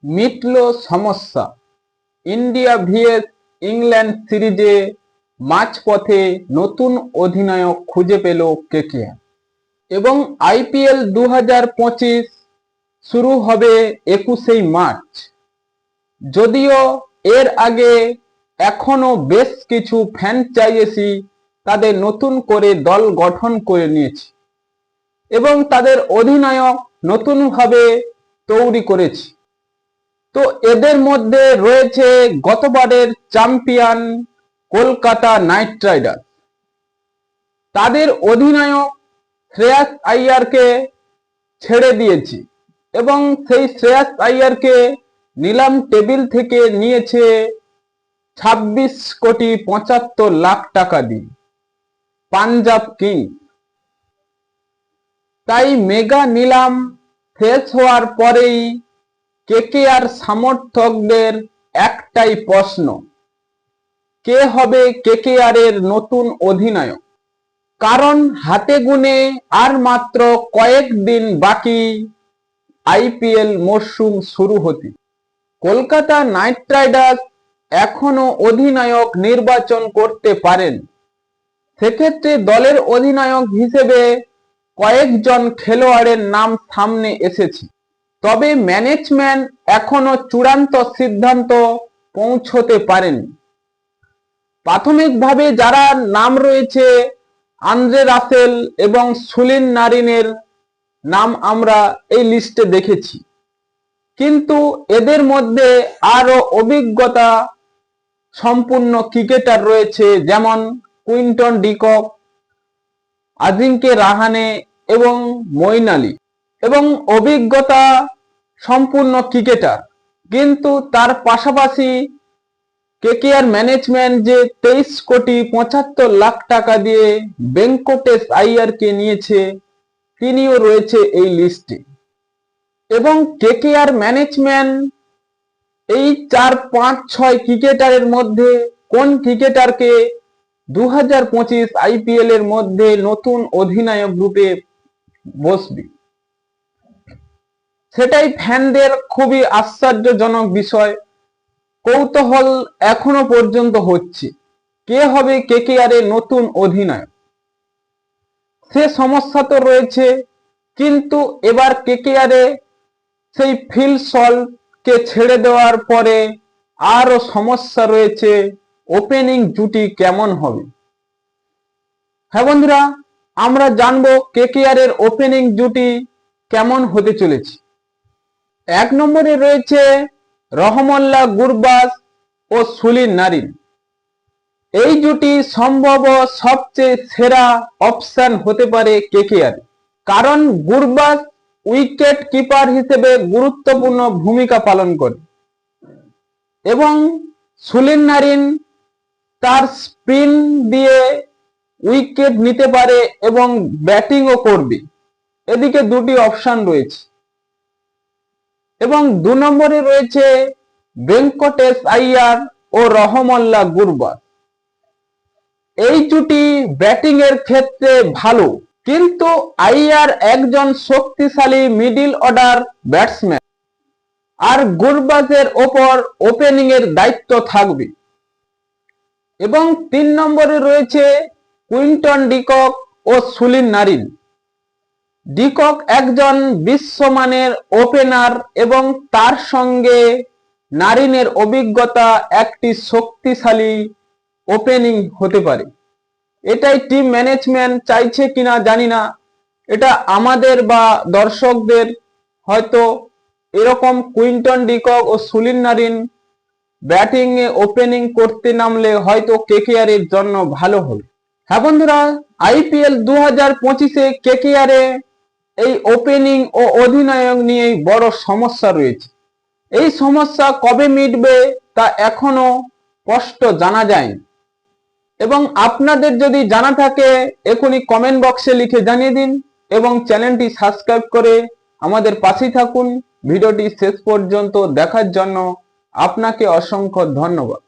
মিটল সমস্যা। India VS England সিরিজে মাঝপথে নতুন অধিনায়ক খুঁজে পেল কেকেআর এবং আইপিএল 2025 শুরু হবে 21 মার্চ। যদিও এর আগে এখনো বেশ কিছু ফ্র্যাঞ্চাইজি তাদের নতুন করে দল গঠন করে নিয়েছে এবং তাদের অধিনায়ক নতুনভাবে তৈরি করেছে। তো এদের মধ্যে রয়েছে গতবারের চ্যাম্পিয়ন কলকাতা নাইট রাইডার্স। তাদের অধিনায়ক শ্রেয়াস আইয়ারকে ছেড়ে দিয়েছে এবং সেই শ্রেয়াস আইয়ারকে নিলাম টেবিল থেকে নিয়েছে 26,75,00,000 টাকা দিয়ে পাঞ্জাব কিংস। তাই মেগা নিলাম শেষ হওয়ার পরেই কেকেআর সমর্থকদের একটাই প্রশ্ন, কে হবে কেকেআর এর নতুন অধিনায়ক? কারণ হাতে গুনে আর মাত্র কয়েকদিন বাকি আইপিএল মরশুম শুরু হতে। কলকাতা নাইট রাইডার্স এখনো অধিনায়ক নির্বাচন করতে পারেন। সেক্ষেত্রে দলের অধিনায়ক হিসেবে কয়েকজন খেলোয়াড়ের নাম সামনে এসেছে, তবে ম্যানেজমেন্ট এখনো চূড়ান্ত সিদ্ধান্ত পৌঁছতে পারেনি। প্রাথমিকভাবে যারা নাম রয়েছে আন্দ্রে রাসেল এবং সুনীল নারিনের নাম আমরা এই লিস্টে দেখেছি, কিন্তু এদের মধ্যে আরো অভিজ্ঞতা সম্পূর্ণ ক্রিকেটার রয়েছে, যেমন কুইন্টন ডিকক, আজিঙ্কে রাহানে এবং মঈন আলী, এবং অভিজ্ঞতা সম্পূর্ণ ক্রিকেটার। কিন্তু তার পাশাপাশি কেকেআর ম্যানেজমেন্ট যে 23,75,00,000 টাকা দিয়ে ভেঙ্কটেশ আইয়ারকে নিয়েছে, তিনিও রয়েছে এই লিস্টে। এবং কেকেআর ম্যানেজমেন্ট এই 4, 5, 6 ক্রিকেটারের মধ্যে কোন ক্রিকেটারকে 2025 আইপিএল এর মধ্যে নতুন অধিনায়ক রূপে বসবে, সেটাই ফ্যানদের খুবই আশ্চর্যজনক বিষয়। কৌতূহল এখনো পর্যন্ত হচ্ছে কে হবে কেকেআর এর নতুন অধিনায়ক। সে সমস্যা তো রয়েছে, কিন্তু এবার কেকেআর এ সেই ফিল সল্টকে ছেড়ে দেওয়ার পরে আরো সমস্যা রয়েছে, ওপেনিং জুটি কেমন হবে। হ্যাঁ বন্ধুরা, আমরা জানবো কেকেআর এর ওপেনিং জুটি কেমন হতে চলেছে। 1 নম্বরে রয়েছে রহমল্লা গুরবাজ ও সুনীল নারিন। এই জুটি সম্ভব সবচেয়ে সেরা অপশন হতে পারে কেকেআর, কারণ গুরবাজ উইকেট কিপার হিসেবে গুরুত্বপূর্ণ ভূমিকা পালন করে এবং সুনীল নারিন তার স্পিন দিয়ে উইকেট নিতে পারে এবং ব্যাটিংও করবে। এদিকে দুটি অপশন রয়েছে। এবং 2 নম্বরে রয়েছে ভেঙ্কটেশ আইয়ার ও রহমল্লা গুরবাজ। এই জুটি ব্যাটিং এর ক্ষেত্রে ভালো, কিন্তু আইয়ার একজন শক্তিশালী মিডল অর্ডার ব্যাটসম্যান আর গুরবাজের ওপর ওপেনিং এর দায়িত্ব থাকবে। এবং 3 নম্বরে রয়েছে কুইন্টন ডিকক ও সুনীল নারিন। ডিকক একজন বিশ্বমানের ওপেনার এবং তার সঙ্গে নারিনের অভিজ্ঞতা একটি শক্তিশালী ওপেনিং হতে পারে। এটাই টিম ম্যানেজমেন্ট চাইছে কিনা জানি না, এটা আমাদের বা দর্শকদের হয়তো এরকম কুইন্টন ডিকক ও সুনীল নারিন ব্যাটিং এ ওপেনিং করতে নামলে হয়তো কেকেআর এর জন্য ভালো হবে। হ্যাঁ বন্ধুরা, আইপিএল 2025-এ কেকেআর এ এই ওপেনিং ও অধিনায়ক নিয়েই বড় সমস্যা রয়েছে। এই সমস্যা কবে মিটবে তা এখনো স্পষ্ট জানা যায়নি। এবং আপনাদের যদি জানা থাকে এখনই কমেন্ট বক্সে লিখে জানিয়ে দিন এবং চ্যানেলটি সাবস্ক্রাইব করে আমাদের পাশেই থাকুন। ভিডিওটি শেষ পর্যন্ত দেখার জন্য আপনাকে অসংখ্য ধন্যবাদ।